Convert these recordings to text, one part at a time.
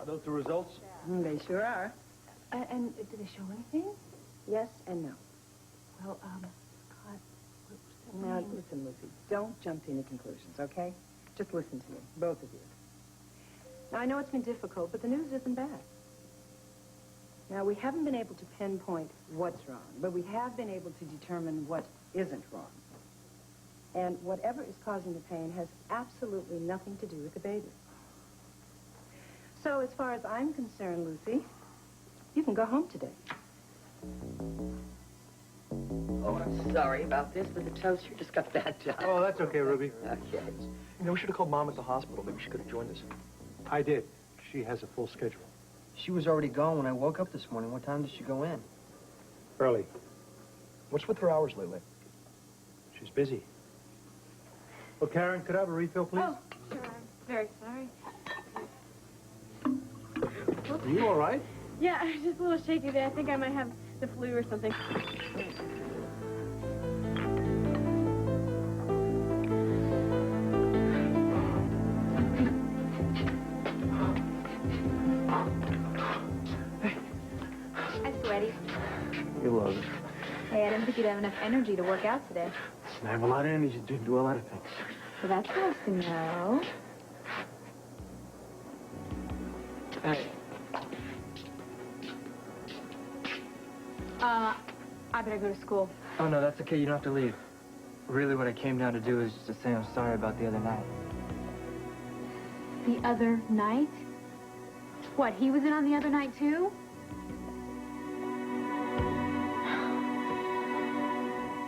Are those the results? They sure are. And do they show anything? Yes and no. Well, God. Now, listen, Lucy, don't jump to any conclusions, okay? Just listen to me, both of you. Now, I know it's been difficult, but the news isn't bad. Now, we haven't been able to pinpoint what's wrong, but we have been able to determine what isn't wrong. And whatever is causing the pain has absolutely nothing to do with the baby. So, as far as I'm concerned, Lucy, you can go home today. Oh, I'm sorry about this, but the toaster just got that job. Oh, that's okay, Ruby. Okay. You know, we should have called Mom at the hospital. Maybe she could have joined us. I did. She has a full schedule. She was already gone when I woke up this morning. What time did she go in? Early. What's with her hours lately? She's busy. Oh, Karen, could I have a refill, please? Oh, sure. I'm very sorry. Are you all right? Yeah, I'm just a little shaky there. I think I might have the flu or something. Hi, Sweaty. You love it. Hey, I didn't think you'd have enough energy to work out today. I have a lot of energy to do a lot of things. So that's nice to know. Hey. I better go to school. Oh, no, that's okay. You don't have to leave. Really, what I came down to do is just to say I'm sorry about the other night. The other night? What, he was in on the other night, too?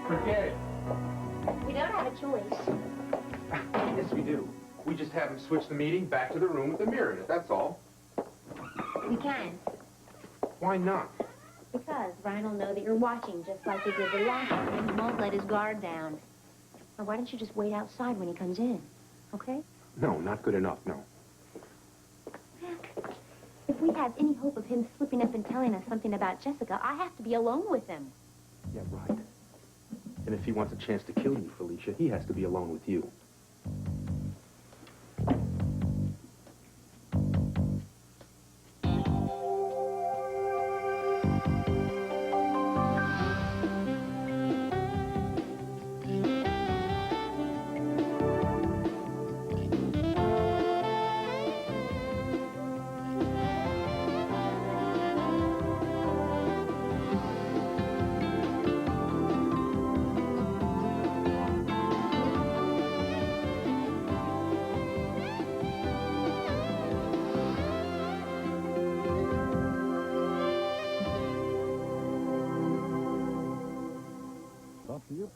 Forget it. We don't have a choice. Yes, we do. We just haven't switched the meeting back to the room with the mirror in it, that's all. We can. Why not? Because Ryan will know that you're watching, just like he did the last time, and he won't let his guard down. Or why don't you just wait outside when he comes in, okay? No, not good enough, no. If we have any hope of him slipping up and telling us something about Jessica, I have to be alone with him. Yeah, right. And if he wants a chance to kill you, Felicia, he has to be alone with you.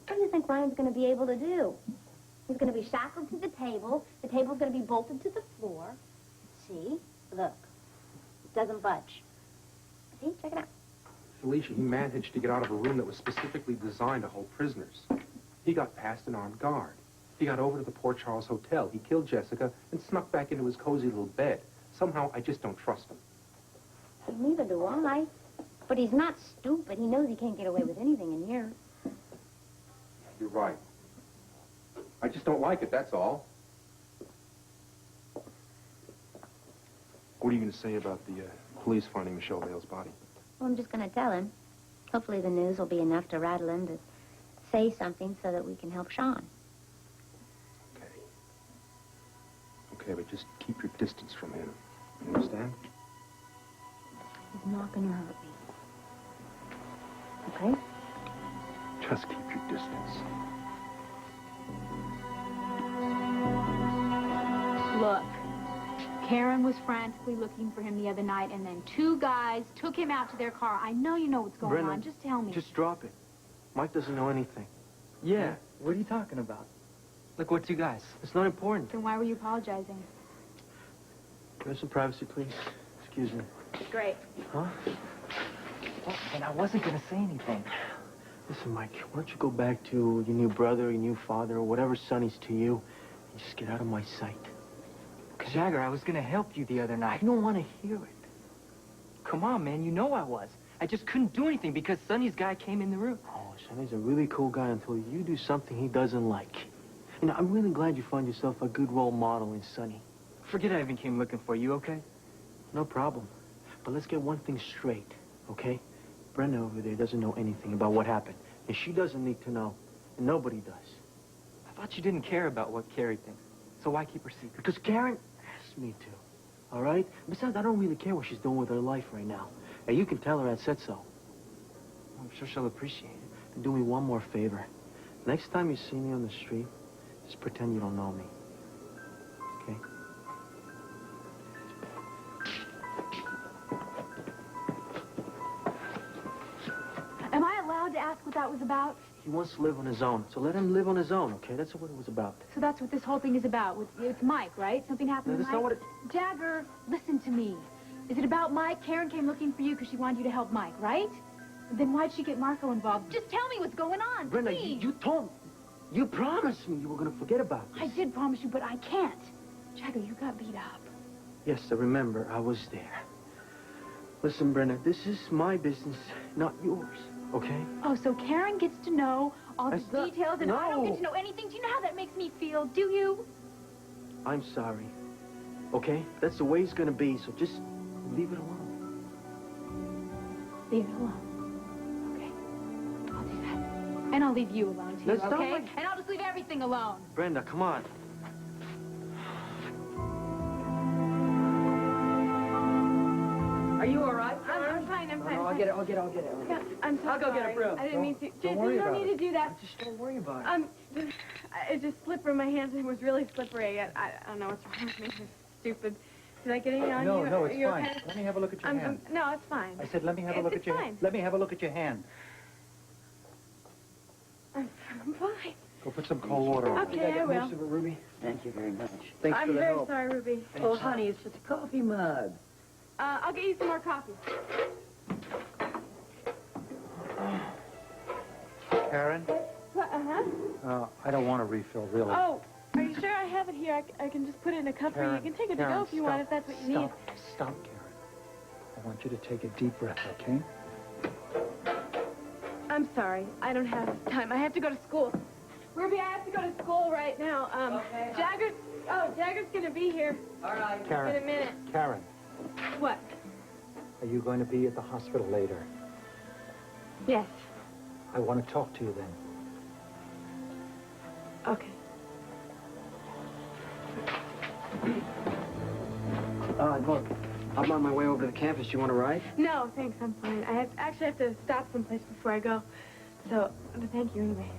What do you think Ryan's going to be able to do? He's going to be shackled to the table. The table's going to be bolted to the floor. See? Look. It doesn't budge. See? Check it out. Felicia, he managed to get out of a room that was specifically designed to hold prisoners. He got past an armed guard. He got over to the Port Charles Hotel. He killed Jessica and snuck back into his cozy little bed. Somehow, I just don't trust him. Neither do I. But he's not stupid. He knows he can't get away with anything in here. You're right. I just don't like it, that's all. What are you going to say about the police finding Michelle Vale's body? Well, I'm just going to tell him. Hopefully the news will be enough to rattle him to say something so that we can help Sean. Okay. Okay, but just keep your distance from him. You understand? He's not going to hurt me. Okay? Just keep your distance. Look, Karen was frantically looking for him the other night, and then two guys took him out to their car. I know you know what's going Brenda, on. Just tell me. Just drop it. Mike doesn't know anything. Yeah, what are you talking about? Look, what you guys? It's not important. Then why were you apologizing? Can I have some privacy, please? Excuse me. Great. Huh? Oh, and I wasn't going to say anything. Listen, Mike, why don't you go back to your new brother, your new father, or whatever son he's to you, and just get out of my sight. Jagger, I was going to help you the other night. I don't want to hear it. Come on, man, you know I was. I just couldn't do anything because Sonny's guy came in the room. Oh, Sonny's a really cool guy until you do something he doesn't like. You know, I'm really glad you found yourself a good role model in Sonny. Forget I even came looking for you, okay? No problem. But let's get one thing straight, okay? Brenda over there doesn't know anything about what happened. And she doesn't need to know. And nobody does. I thought you didn't care about what Carrie thinks. So why keep her secret? Because Karen asked me to. All right? Besides, I don't really care what she's doing with her life right now. And you can tell her I said so. I'm sure she'll appreciate it. And do me one more favor. Next time you see me on the street, just pretend you don't know me. Okay? Am I allowed to ask what that was about? He wants to live on his own, so let him live on his own, okay? That's what it was about. So that's what this whole thing is about. It's Mike, right? Something happened No, to that's Mike? not what it... Jagger, listen to me. Is it about Mike? Karen came looking for you because she wanted you to help Mike, right? Then why'd she get Marco involved? Just tell me what's going on, Brenda, please. you promised me you were going to forget about this. I did promise you, but I can't. Jagger, you got beat up. Yes, I remember. I was there. Listen, Brenda, this is my business, not yours, okay? Oh, so Karen gets to know all the That's not- details and I don't no. get to know anything. Do you know how that makes me feel? Do you? I'm sorry, okay? That's the way it's going to be, so just leave it alone. Leave it alone. Okay. I'll do that. And I'll leave you alone, too, That's not okay? like- And I'll just leave everything alone. Brenda, come on. Are you all right? I'm fine, I'm fine. I'll get it. Yeah, I'm so I'll go get a sorry. broom. I didn't mean to. Jason, worry you don't about need to do that. Just don't worry about it. It just slipped from my hands and was really slippery. I don't know what's wrong with me. It's stupid. Did I get any on you? No, it's You're fine. kind of- Let me have a look at your hand. No, it's fine. I said, let me have a look It's at your fine. hand. Let me have a look at your hand. I'm fine. Go put some cold water on it. Okay, I will. Ruby. Thank you very much. Thanks I'm for the very help. sorry, Ruby. Oh, honey, it's just a coffee mug. I'll get you some more coffee. Karen, Uh-huh. I don't want a refill, really. Oh, are you sure I have it here? I can just put it in a cup for you. You can take it to go if you want, if that's what you need. Stop, Karen. I want you to take a deep breath, okay? I'm sorry. I don't have time. I have to go to school. Ruby, I have to go to school right now. Okay. Jagger's gonna be here All right. in a Karen, minute. Karen, What? are you going to be at the hospital later? Yes. I want to talk to you then. Okay. Look, I'm on my way over to the campus. You want to ride? No, thanks. I'm fine. I actually have to stop someplace before I go. So, thank you anyway.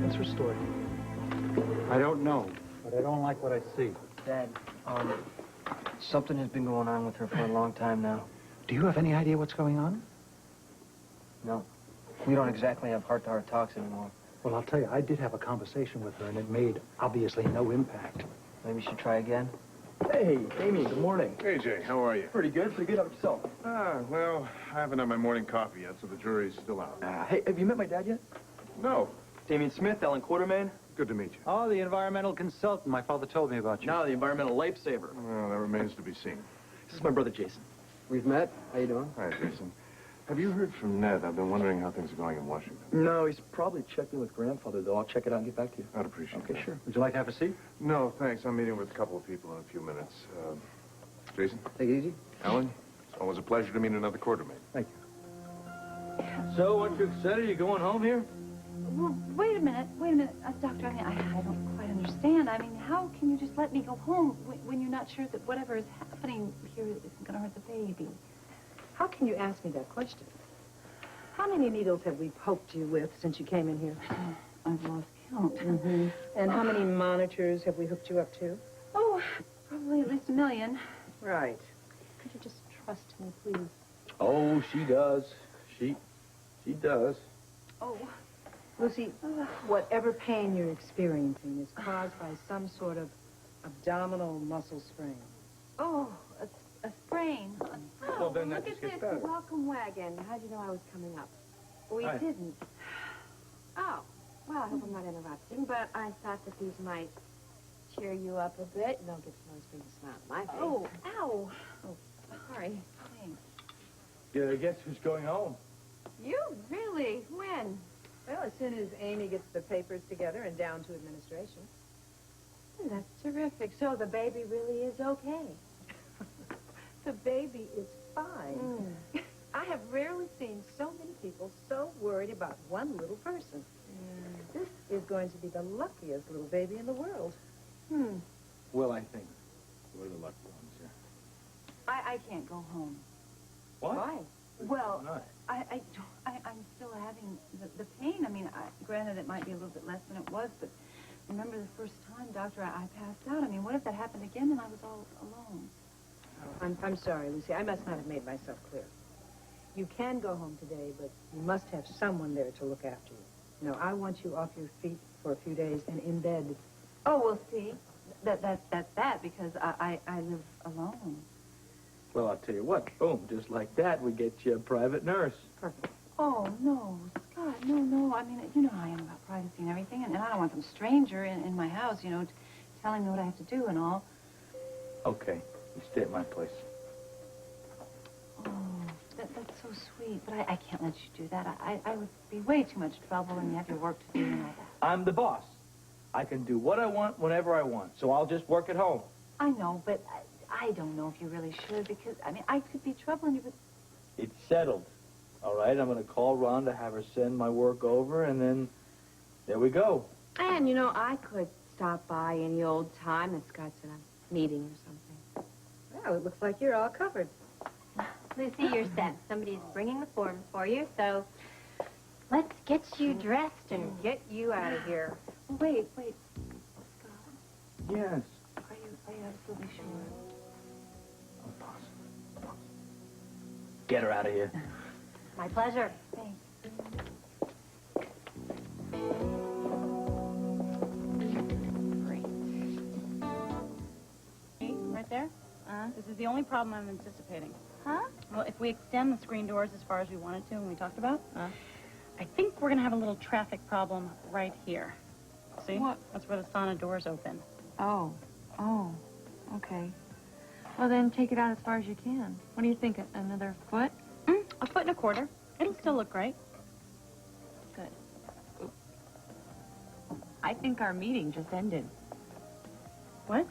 What's her story? I don't know, but I don't like what I see. Dad, something has been going on with her for a long time now. Do you have any idea what's going on? No. We don't exactly have heart-to-heart talks anymore. Well, I'll tell you, I did have a conversation with her, and it made, obviously, no impact. Maybe we should try again? Hey, Amy, good morning. Hey, Jay, how are you? Pretty good. How about yourself? Well, I haven't had my morning coffee yet, so the jury's still out. Hey, have you met my dad yet? No. Damien Smith, Ellen Quartermain. Good to meet you. Oh, the environmental consultant. My father told me about you. Now the environmental lifesaver. Well, that remains to be seen. This is my brother, Jason. We've met. How you doing? Hi, Jason. Have you heard from Ned? I've been wondering how things are going in Washington. No, he's probably checking with grandfather, though. I'll check it out and get back to you. I'd appreciate Okay, that. sure. Would you like to have a seat? No, thanks. I'm meeting with a couple of people in a few minutes. Jason? Take it easy. Alan? It's always a pleasure to meet another quartermate. Thank you. So, what you said? Are you going home here? Well, wait a minute, Doctor, I don't quite understand. I mean, how can you just let me go home when you're not sure that whatever is happening here isn't going to hurt the baby? How can you ask me that question? How many needles have we poked you with since you came in here? I've lost count. Mm-hmm. And how many monitors have we hooked you up to? Oh, probably at least 1 million. Right. Could you just trust me, please? Oh, she does. She does. Oh. Lucy, whatever pain you're experiencing is caused by some sort of abdominal muscle sprain. Oh, a sprain. Well, then that Look just at gets this, better. the welcome wagon. How'd you know I was coming up? We Hi. didn't. Oh, well, I hope I'm not interrupting, but I thought that these might cheer you up a bit. They'll get to always bring a smile to my face. Oh, ow. Oh, sorry. Thanks. Yeah, I guess who's going home? You? Really? When? Well, as soon as Amy gets the papers together and down to administration. That's terrific. So the baby really is okay. The baby is fine. I have rarely seen so many people so worried about one little person. This is going to be the luckiest little baby in the world. Well, I think we're the lucky ones here. I can't go home. What? Why? Well, Not. I'm still having the pain. I mean, granted, it might be a little bit less than it was, but remember the first time, Doctor, I passed out. I mean, what if that happened again and I was all alone? I'm sorry, Lucy. I must not have made myself clear. You can go home today, but you must have someone there to look after you. No, I want you off your feet for a few days and in bed. Oh, well, see, that's that, because I live alone. Well, I'll tell you what. Boom, just like that, we get you a private nurse. Perfect. Oh, no, Scott, no. I mean, you know how I am about privacy and everything, and I don't want some stranger in my house, you know, telling me what I have to do and all. Okay, you stay at my place. Oh, that's so sweet, but I can't let you do that. I would be way too much trouble, and you have your work to do and all that. I'm the boss. I can do what I want whenever I want, so I'll just work at home. I know, but I don't know if you really should, because, I mean, I could be troubling you, but... It's settled. All right, I'm going to call Ron to have her send my work over, and then there we go. And, you know, I could stop by any old time that Scott's in a meeting or something. Well, it looks like you're all covered. Lucy, you're set. Somebody's bringing the forms for you, so let's get you dressed and Get you out of here. Wait, Scott, Yes. are you absolutely sure? I'm positive. Get her out of here. my pleasure. Thanks. Great. Right there? This is the only problem I'm anticipating. Huh? Well, if we extend the screen doors as far as we wanted to and we talked about, I think we're going to have a little traffic problem right here. See? What? That's where the sauna doors open. Oh, okay. Well, then take it out as far as you can. What do you think, another foot? A foot and a quarter. It'll still look great. Good. I think our meeting just ended. What?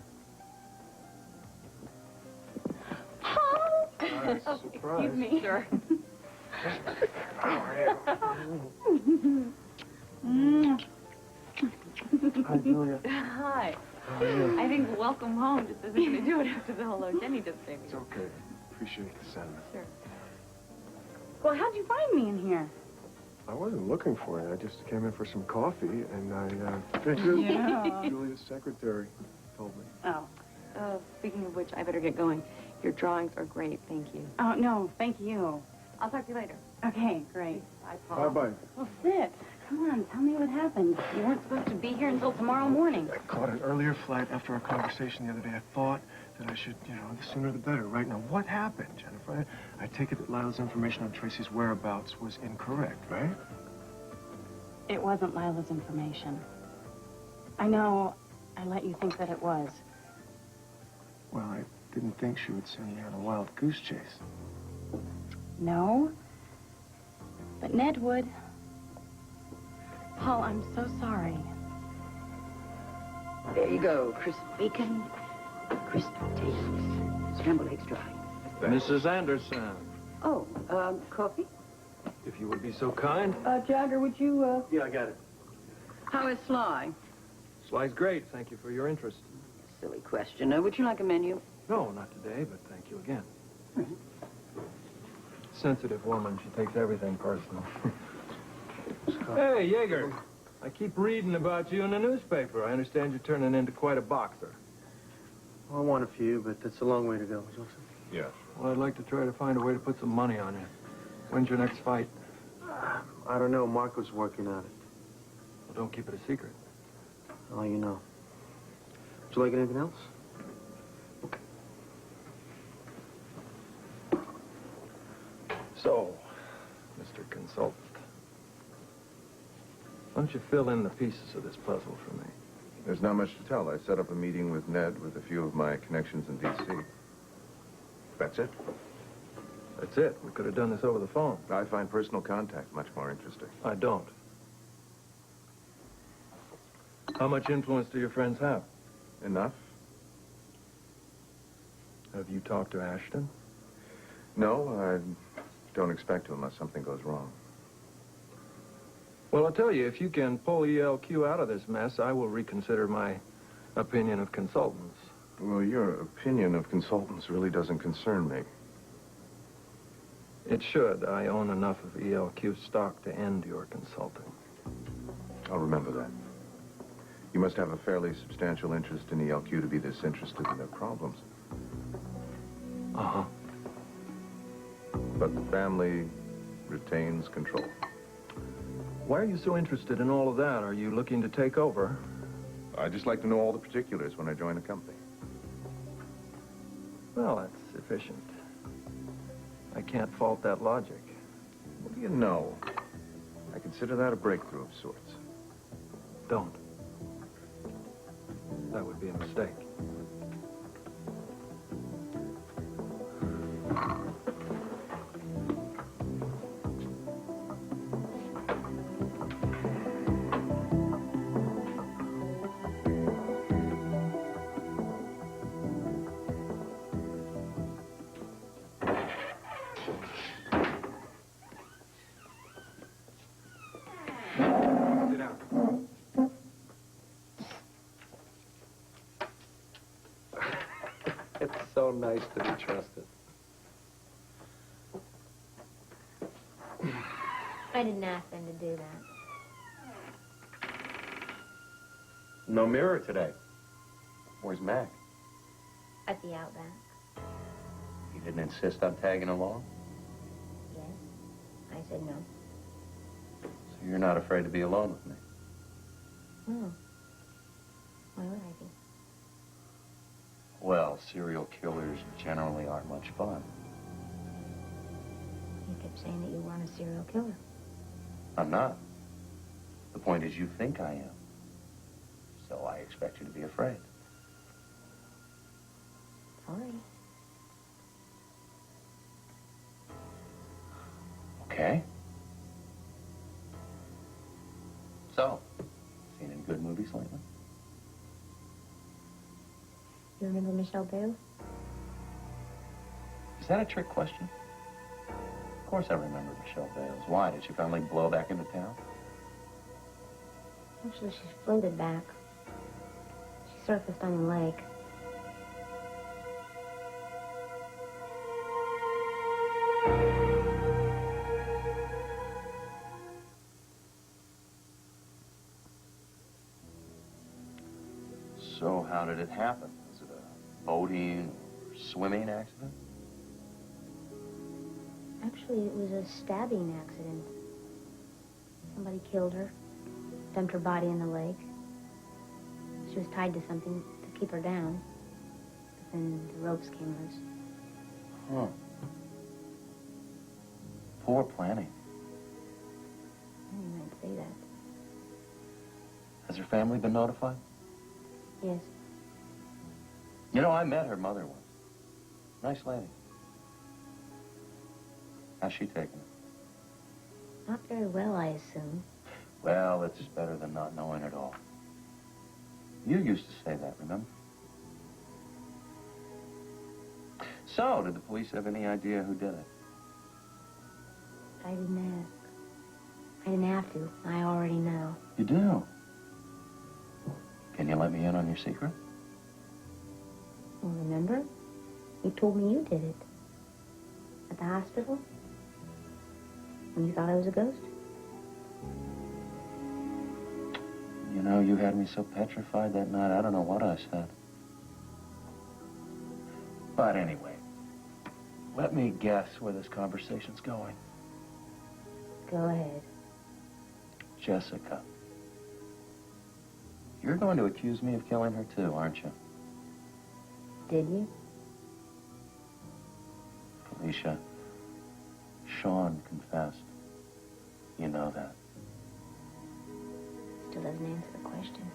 Surprise. Excuse me. Sure. Hi, Julia. Hi. How are you? I think welcome home just isn't going to do it after the hello Jenny just gave me. It's okay. Appreciate the sentiment. Sure. Well, how'd you find me in here? I wasn't looking for you. I just came in for some coffee, and Yeah. Julia's secretary told me. Oh. Speaking of which, I better get going. Your drawings are great, thank you. Oh, no, thank you. I'll talk to you later. Okay, great. Bye, Paul. Bye-bye. Well, sit. Come on, tell me what happened. You weren't supposed to be here until tomorrow morning. I caught an earlier flight after our conversation the other day. I thought that I should, the sooner the better. Right now, what happened, Jennifer? I take it that Lila's information on Tracy's whereabouts was incorrect, right? It wasn't Lila's information. I know I let you think that it was. Well, I didn't think she would send you on a wild goose chase. No, but Ned would. Paul, I'm so sorry. There you go. Crisp bacon, crisp potatoes, scrambled eggs dry. Mrs. Anderson, Oh, coffee? if you would be so kind. Jagger, would you, Yeah, I got it. How is Sly? Sly's great. Thank you for your interest. Silly question. Would you like a menu? No, not today, but thank you again. Sensitive woman. She takes everything personal. Hey, Jaeger. I keep reading about you in the newspaper. I understand you're turning into quite a boxer. Well, I want a few, but that's a long way to go, Joseph. Yeah. Well, I'd like to try to find a way to put some money on you. When's your next fight? I don't know. Marco's working on it. Well, don't keep it a secret. I'll let you know. Would you like anything else? So, Mr. Consultant, why don't you fill in the pieces of this puzzle for me? There's not much to tell. I set up a meeting with Ned with a few of my connections in D.C. That's it. That's it. We could have done this over the phone. I find personal contact much more interesting. I don't. How much influence do your friends have? Enough? Have you talked to Ashton? No, I don't expect to unless something goes wrong. Well, I'll tell you, if you can pull ELQ out of this mess, I will reconsider my opinion of consultants. Well, your opinion of consultants really doesn't concern me. It should. I own enough of ELQ stock to end your consulting. I'll remember that. You must have a fairly substantial interest in ELQ to be this interested in their problems. Uh-huh. But the family retains control. Why are you so interested in all of that? Are you looking to take over? I'd just like to know all the particulars when I join a company. Well, that's sufficient. I can't fault that logic. What do you know? I consider that a breakthrough of sorts. Don't. That would be a mistake. It's so nice to be trusted. I didn't ask them to do that. No mirror today. Where's Mac? At the Outback. You didn't insist on tagging along? Yes. I said no. So you're not afraid to be alone with me? No. Why would I be? Well, serial killers generally aren't much fun. You kept saying that you weren't a serial killer. I'm not. The point is you think I am. So I expect you to be afraid. Sorry. Okay. So, seen any good movies lately? You remember Michelle Bale? Is that a trick question? Of course I remember Michelle Bales. Why? Did she finally blow back into town? Actually, she's floated back. She surfaced on the lake. So how did it happen? Was it a boating or swimming accident? Actually, it was a stabbing accident. Somebody killed her, dumped her body in the lake. She was tied to something to keep her down. But then the ropes came loose. Huh. Poor planning. You might say that. Has her family been notified? Yes. You know, I met her mother once. Nice lady. How's she taking it? Not very well, I assume. Well, it's better than not knowing at all. You used to say that, remember? So, did the police have any idea who did it? I didn't ask. I didn't have to. I already know. You do? Can you let me in on your secret? Well, remember? You told me you did it. At the hospital? When you thought I was a ghost? You know, you had me so petrified that night, I don't know what I said. But anyway, let me guess where this conversation's going. Go ahead. Jessica. You're going to accuse me of killing her too, aren't you? Did you? Felicia, Sean confessed. You know that. Still doesn't answer the question.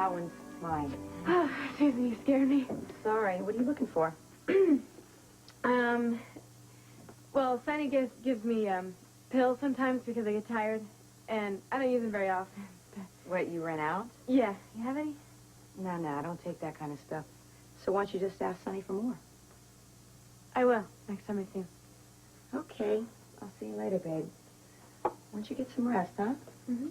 That one's mine. Susan, you scared me. Sorry. What are you looking for? Well, Sonny gives me pills sometimes because I get tired, and I don't use them very often. Wait, you ran out? Yeah. You have any? No, I don't take that kind of stuff. So why don't you just ask Sonny for more? I will, next time I see him. Okay. I'll see you later, babe. Why don't you get some rest, huh? Mm-hmm.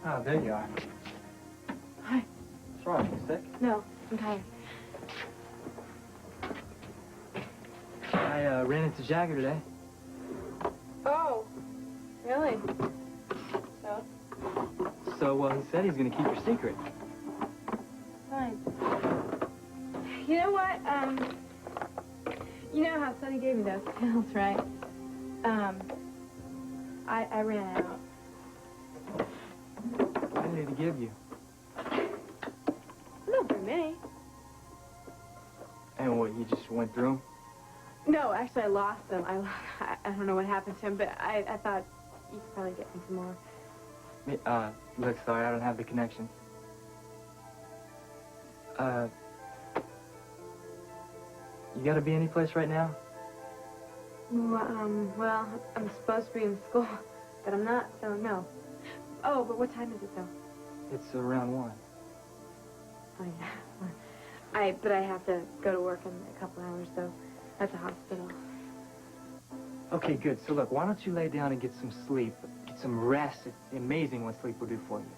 Oh, there you are. Hi. What's wrong? You sick? No, I'm tired. I ran into Jagger today. Oh, really? So? So, he said he's gonna keep your secret. Fine. You know what? You know how Sonny gave me those pills, right? I ran out. What did he give you? Not for me. And what, you just went through 'em? No, actually, I lost them. I don't know what happened to him, but I thought you could probably get me some more. Look, sorry, I don't have the connection. You gotta be any place right now? Well, I'm supposed to be in school, but I'm not, so no. Oh, but what time is it, though? It's around 1. Oh, yeah. But I have to go to work in a couple hours, though, at the hospital. Okay, good. So look, why don't you lay down and get some sleep, get some rest. It's amazing what sleep will do for you.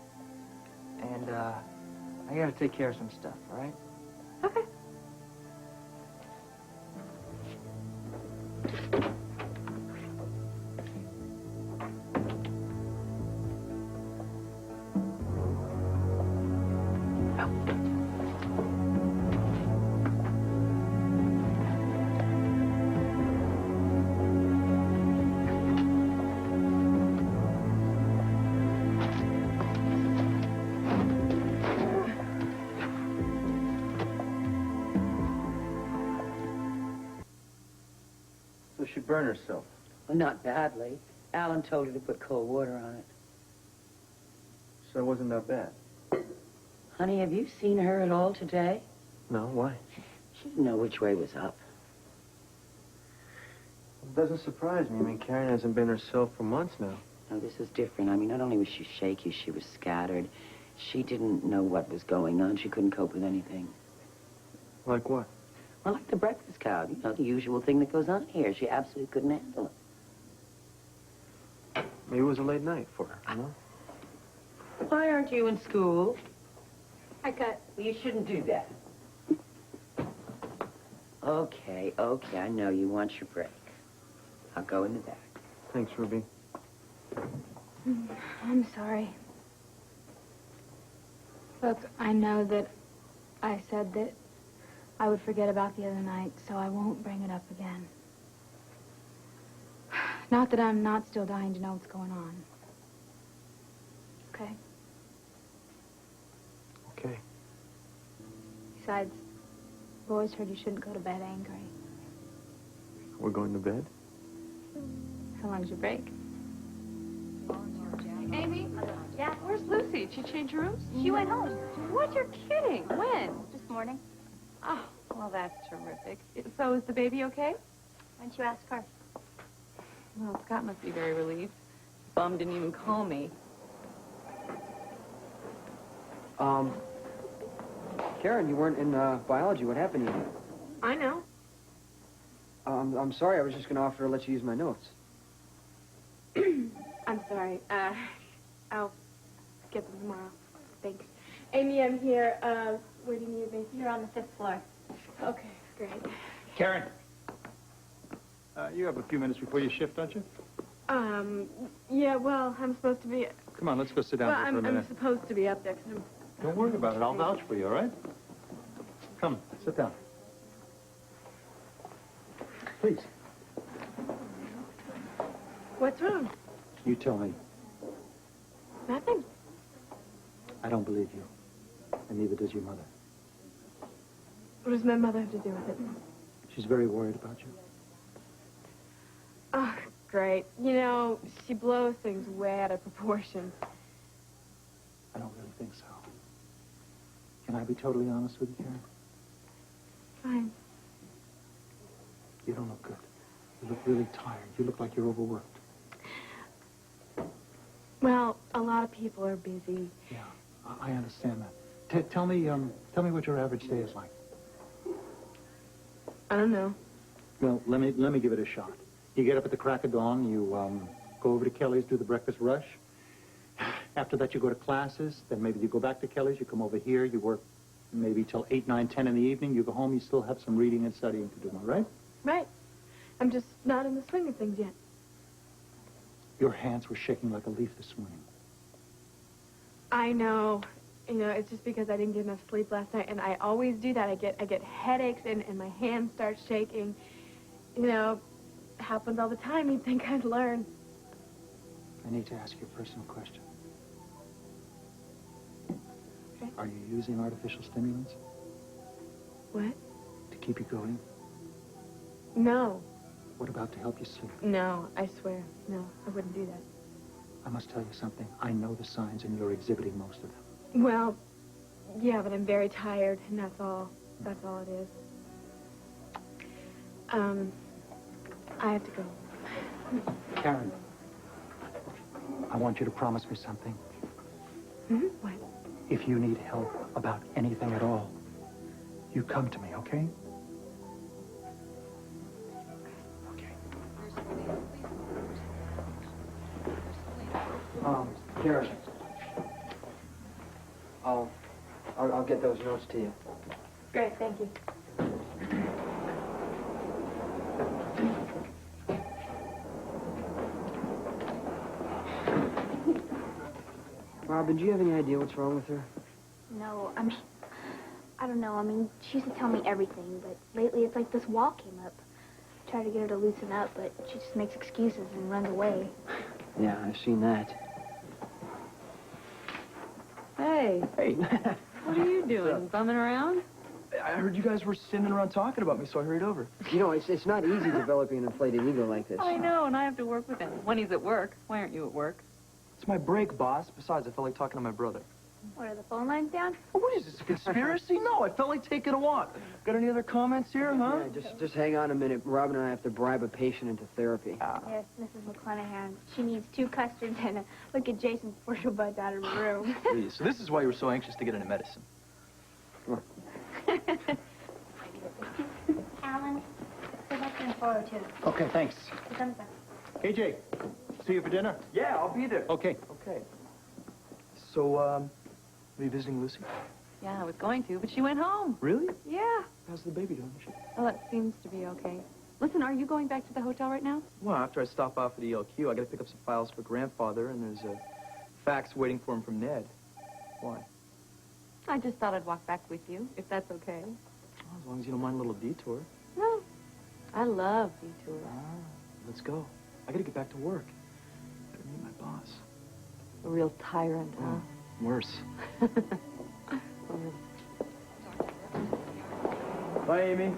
And, I gotta take care of some stuff, all right? Okay. So she burned herself. Well, not badly. Alan told her to put cold water on it. So it wasn't that bad? Honey, have you seen her at all today? No, why? She didn't know which way was up. It doesn't surprise me. I mean, Karen hasn't been herself for months now. No, this is different. I mean, not only was she shaky, she was scattered. She didn't know what was going on. She couldn't cope with anything. Like what? Well, like the breakfast crowd. You know, the usual thing that goes on here. She absolutely couldn't handle it. Maybe it was a late night for her, you know? Why aren't you in school? I cut. Well, you shouldn't do that. Okay, I know you want your break. I'll go in the back. Thanks, Ruby. I'm sorry. Look, I know that I said that I would forget about the other night, so I won't bring it up again. Not that I'm not still dying to know what's going on. Okay? Okay. Besides, I've always heard you shouldn't go to bed angry. We're going to bed? How long's your break? Amy? Yeah? Where's Lucy? Did she change rooms? She went home. What? You're kidding. When? This morning. Oh, well, that's terrific. So is the baby okay? Why don't you ask her? Well, Scott must be very relieved. Bum didn't even call me. Karen, you weren't in, biology. What happened to you? I know. I'm sorry. I was just gonna offer to let you use my notes. I'm sorry. I'll get them tomorrow. Thanks. Amy, I'm here. Where do you need me? You're on the 5th floor. Okay, great. Karen, you have a few minutes before your shift, don't you? Yeah, well, I'm supposed to be... Come on, let's go sit down Well, here for a I'm minute. supposed to be up there because Don't worry about it. I'll vouch for you, all right? Come, sit down. Please. What's wrong? You tell me. Nothing. I don't believe you. And neither does your mother. What does my mother have to do with it? She's very worried about you. Oh, great. You know, she blows things way out of proportion. I don't really think so. Can I be totally honest with you, Karen? Fine. You don't look good. You look really tired. You look like you're overworked. Well, a lot of people are busy. Yeah, I understand that. Tell me what your average day is like. I don't know. Well, let me give it a shot. You get up at the crack of dawn. You go over to Kelly's, do the breakfast rush. After that, you go to classes. Then maybe you go back to Kelly's. You come over here. You work maybe till 8, 9, 10 in the evening. You go home. You still have some reading and studying to do, all right? Right. I'm just not in the swing of things yet. Your hands were shaking like a leaf this morning. I know. You know, it's just because I didn't get enough sleep last night, and I always do that. I get headaches, and my hands start shaking. You know, it happens all the time. You'd think I'd learn. I need to ask you a personal question. Okay. Are you using artificial stimulants What? to keep you going? No. What about to help you sleep? No, I swear. No, I wouldn't do that. I must tell you something. I know the signs, and you're exhibiting most of them. Well, yeah, but I'm very tired, and that's all. That's all it is. I have to go. Karen, I want you to promise me something. Mm-hmm. What? If you need help about anything at all, you come to me, okay? Karen. I'll get those notes to you. Great, thank you. Robin, do you have any idea what's wrong with her? No, I mean, I don't know. I mean, she used to tell me everything, but lately it's like this wall came up. I tried to get her to loosen up, but she just makes excuses and runs away. Yeah, I've seen that. Hey. Hey. What are you doing? Bumming around? I heard you guys were standing around talking about me, so I hurried over. You know, it's not easy developing an inflated ego like this. I know, and I have to work with him. When he's at work. Why aren't you at work? It's my break, boss. Besides, I felt like talking to my brother. What, are the phone lines down? Oh, what is this, a conspiracy? No, I felt like taking a walk. Got any other comments here, huh? Yeah, just hang on a minute. Robin and I have to bribe a patient into therapy. Yes, Mrs. McClanahan. She needs 2 custards and a look at Jason before she'll bud out of her room. Please. So this is why you were so anxious to get into medicine. Alan, go back in 402. Okay, thanks. Here comes back. KJ, see you for dinner? Yeah, I'll be there. Okay. Okay. So, are you visiting Lucy? Yeah, I was going to, but she went home. Really? Yeah. How's the baby doing? Well, it seems to be okay. Listen, are you going back to the hotel right now? Well, after I stop off at ELQ, I gotta pick up some files for grandfather, and there's a fax waiting for him from Ned. Why? I just thought I'd walk back with you, if that's okay. Well, as long as you don't mind a little detour. No. I love detours. Let's go. I gotta get back to work. Gotta meet my boss. A real tyrant, huh? Worse. Oh. Bye, Amy.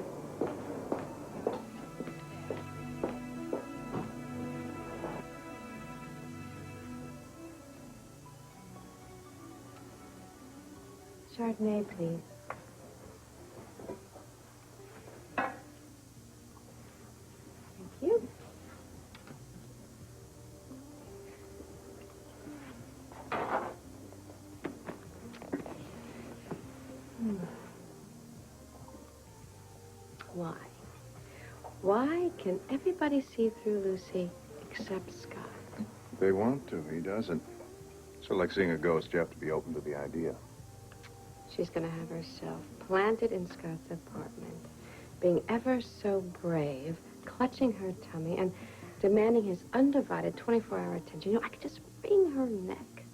Chardonnay, please. Thank you. Why? Why can everybody see through Lucy except Scott? They want to. He doesn't. So like seeing a ghost, you have to be open to the idea. She's going to have herself planted in Scott's apartment, being ever so brave, clutching her tummy, and demanding his undivided 24-hour attention. You know, I could just wring her neck.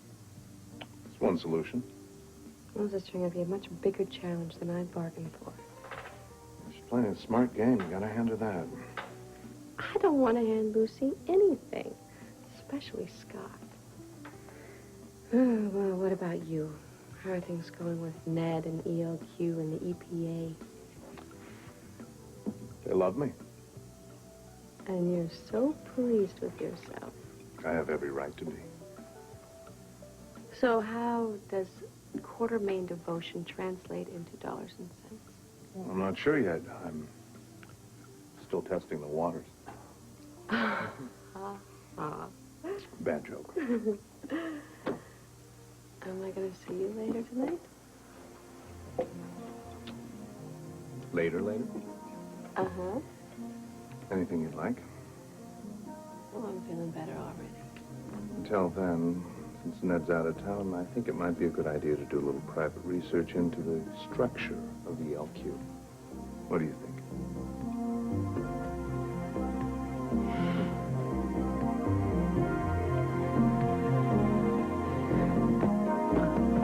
It's one solution. Well, this is going to be a much bigger challenge than I bargained for. She's playing a smart game. You gotta hand her that. I don't want to hand Lucy anything, especially Scott. Oh, well, what about you? How are things going with Ned and ELQ and the EPA? They love me. And you're so pleased with yourself. I have every right to be. So how does Quartermain devotion translate into dollars and cents? Well, I'm not sure yet. I'm still testing the waters. Bad joke. Am I going to see you later tonight? Later? Uh-huh. Anything you'd like. Well, I'm feeling better already. Until then, since Ned's out of town, I think it might be a good idea to do a little private research into the structure of the LQ. What do you think?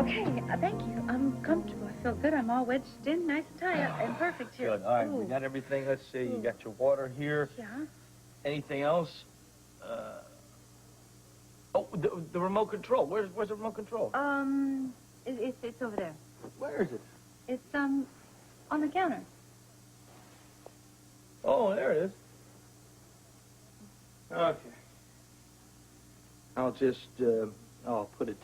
Okay, thank you. I'm comfortable. I feel good. I'm all wedged in, nice and tight, and perfect here. Good. All right, Ooh. we got everything. Let's see. You got your water here. Yeah. Anything else? Oh, the remote control. Where's the remote control? It's over there. Where is it? It's, on the counter. Oh, there it is. Okay. I'll just, I'll put it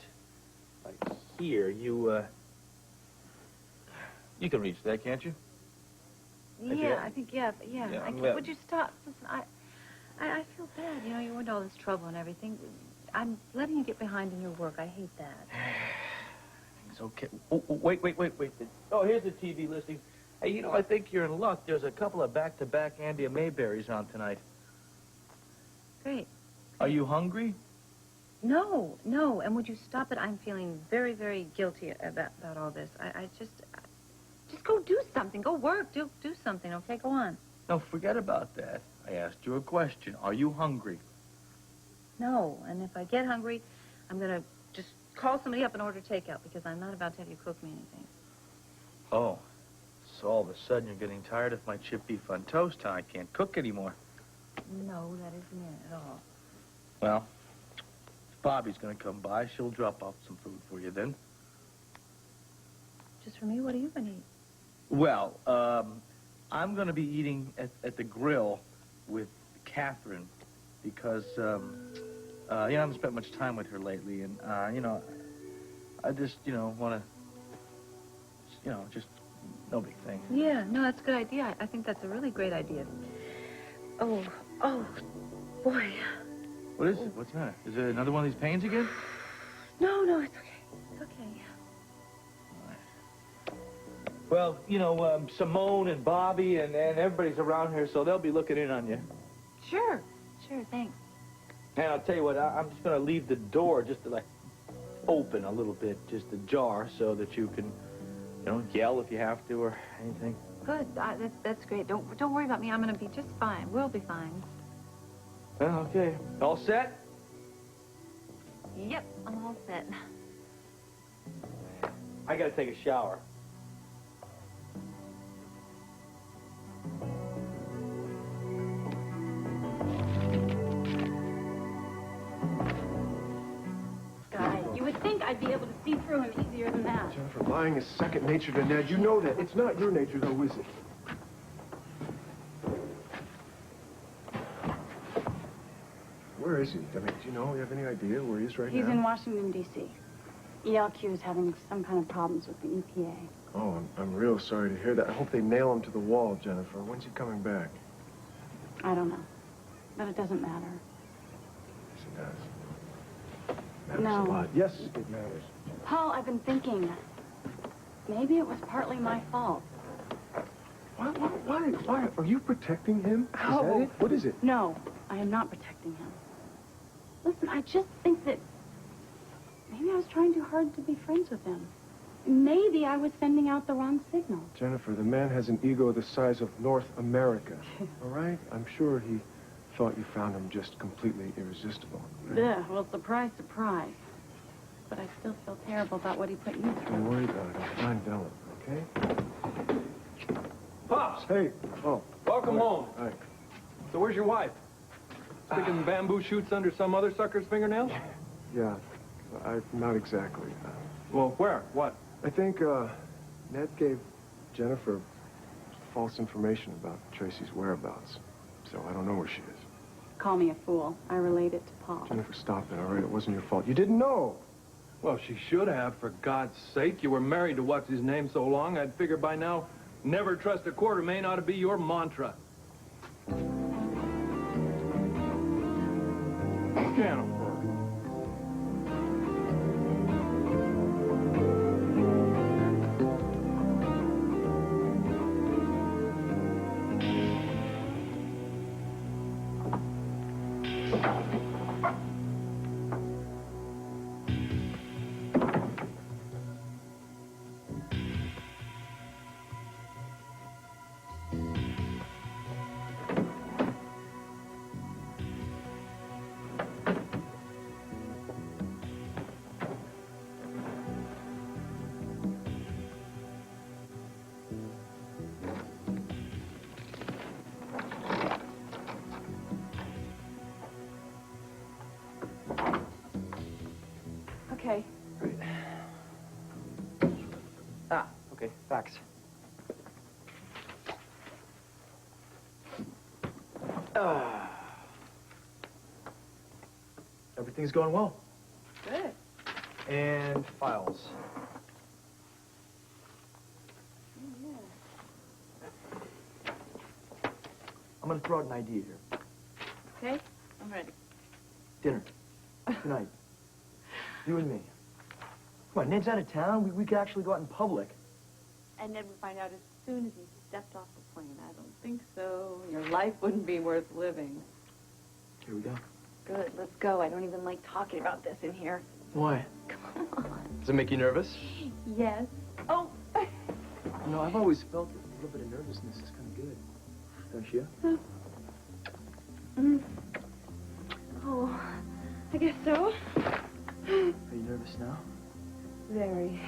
like here. You can reach that, can't you? Yeah, I think, yeah. Would you stop? Listen, I feel bad. You know, you went to all this trouble and everything. I'm letting you get behind in your work. I hate that. It's okay. Oh, wait. Oh, here's the TV listing. Hey, you know, I think you're in luck. There's a couple of back-to-back Andy Mayberries on tonight. Great. Are you hungry? No. And would you stop it? I'm feeling very, very guilty about all this. I just go do something. Go work. Do something, okay? Go on. No, forget about that. I asked you a question. Are you hungry? No. And if I get hungry, I'm going to just call somebody up and order takeout because I'm not about to have you cook me anything. Oh, so all of a sudden you're getting tired of my chip beef on toast, huh? I can't cook anymore. No, that isn't it at all. Well, if Bobby's going to come by, she'll drop off some food for you then. Just for me? What are you going to eat? Well, I'm going to be eating at the grill with Catherine because, you know, I haven't spent much time with her lately, and, you know, I just, you know, want to, you know, just no big thing. Yeah, no, that's a good idea. I think that's a really great idea. Oh, boy. What is it? What's the matter? Is it another one of these pains again? No, it's okay. It's okay. Well, you know, Simone and Bobby and everybody's around here, so they'll be looking in on you. Sure, thanks. And I'll tell you what, I'm just going to leave the door just to, like, open a little bit, just ajar, so that you can, you know, yell if you have to or anything. Good. That's great. Don't worry about me. I'm going to be just fine. We'll be fine. Well, okay. All set? Yep, I'm all set. I got to take a shower. You would think I'd be able to see through him easier than that. Jennifer, lying is second nature to Ned. You know that. It's not your nature, though, is it? Where is he? I mean, do you know? You have any idea where he is right now? He's in Washington, D.C. ELQ is having some kind of problems with the EPA. Oh, I'm real sorry to hear that. I hope they nail him to the wall, Jennifer. When's he coming back? I don't know. But it doesn't matter. Yes, it does. Matters No. a lot. Yes, it matters. Paul, I've been thinking. Maybe it was partly my fault. Why? Are you protecting him? Is Oh. that it? What is it? No, I am not protecting him. Listen, I just think that maybe I was trying too hard to be friends with him. Maybe I was sending out the wrong signal. Jennifer, the man has an ego the size of North America. All right? I'm sure he thought you found him just completely irresistible. Right? Yeah, well, surprise, surprise. But I still feel terrible about what he put you through. Don't worry about it. I'll find Bella, okay? Pops! Hey. Oh. Welcome home. Hi. So where's your wife? Sticking bamboo shoots under some other sucker's fingernails? Yeah. Not exactly. Well, where? What? I think, Ned gave Jennifer false information about Tracy's whereabouts, so I don't know where she is. Call me a fool. I relate it to Paul. Jennifer, stop it, all right? It wasn't your fault. You didn't know. Well, she should have, for God's sake. You were married to what's-his-name so long, I'd figure by now, never trust a Quartermain ought to be your mantra. Piano. Okay. Ah, okay, facts. Everything's going well. Good. And files. I'm gonna throw out an idea here. Okay, I'm ready. Dinner. Tonight. You and me. Come on, Ned's out of town. We could actually go out in public. And Ned would find out as soon as he stepped off the plane. I don't think so. Your life wouldn't be worth living. Here we go. Good, let's go. I don't even like talking about this in here. Why? Come on. Does it make you nervous? Yes. Oh. No, I've always felt that a little bit of nervousness is kind of good. Don't you? Oh, I guess so. Are you nervous now? Very.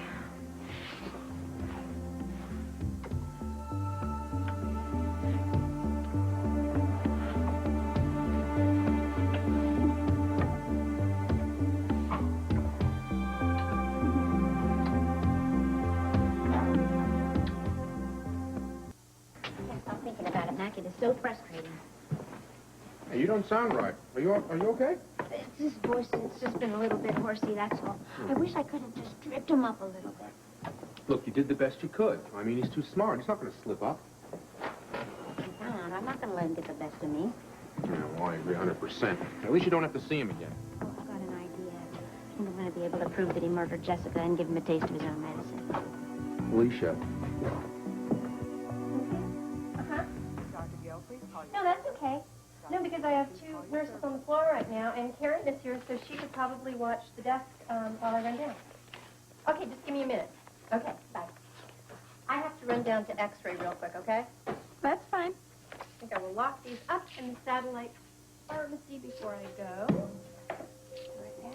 Stop thinking about it, Mac. It is so frustrating. Hey, you don't sound right. Are you okay? It's this voice, it's just been a little bit horsey, that's all. I wish I could have just dripped him up a little bit. Look, you did the best you could. I mean, he's too smart. He's not going to slip up. Come I'm not going to let him get the best of me. Yeah, well, I agree 100%. At least you don't have to see him again. Oh, I've got an idea. I think I'm going to be able to prove that he murdered Jessica and give him a taste of his own medicine. Alicia. No, that's okay. No, because I have two nurses on the floor right now, and Karen is here, so she could probably watch the desk while I run down. Okay, just give me a minute. Okay, bye. I have to run down to X-ray real quick, okay? That's fine. I think I will lock these up in the satellite pharmacy before I go. Right there.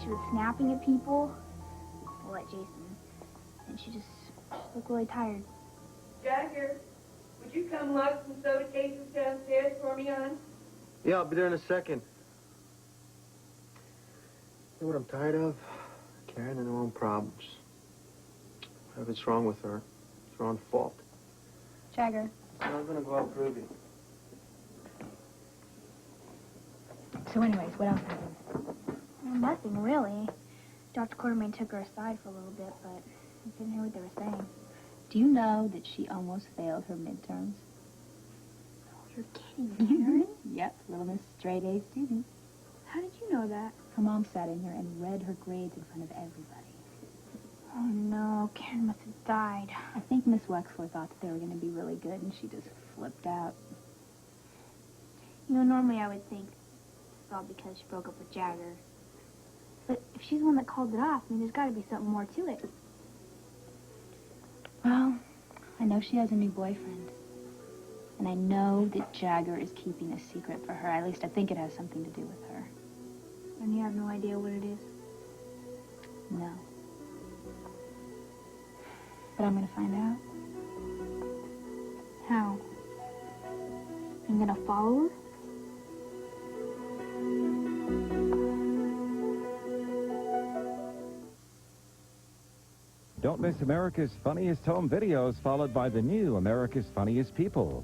she was snapping at people, well, at Jason, and she just looked really tired. Jagger, would you come lock some soda cases downstairs for me, hon? Yeah, I'll be there in a second. You know what I'm tired of? Karen and her own problems. Whatever's wrong with her, it's her own fault. Jagger. I'm gonna go out, Ruby. So anyways, what else happened? Nothing, really. Dr. Quartermain took her aside for a little bit, but I didn't hear what they were saying. Do you know that she almost failed her midterms? You're kidding, Karen? Yep, little Miss Straight A student. How did you know that? Her mom sat in here and read her grades in front of everybody. Oh, no. Karen must have died. I think Miss Wexler thought that they were going to be really good, and she just flipped out. You know, normally I would think it's all because she broke up with Jagger. But if she's the one that called it off, I mean, there's got to be something more to it. Well, I know she has a new boyfriend. And I know that Jagger is keeping a secret for her. At least I think it has something to do with her. And you have no idea what it is? No. But I'm going to find out. How? I'm going to follow her? Don't miss America's Funniest Home Videos, followed by the new America's Funniest People.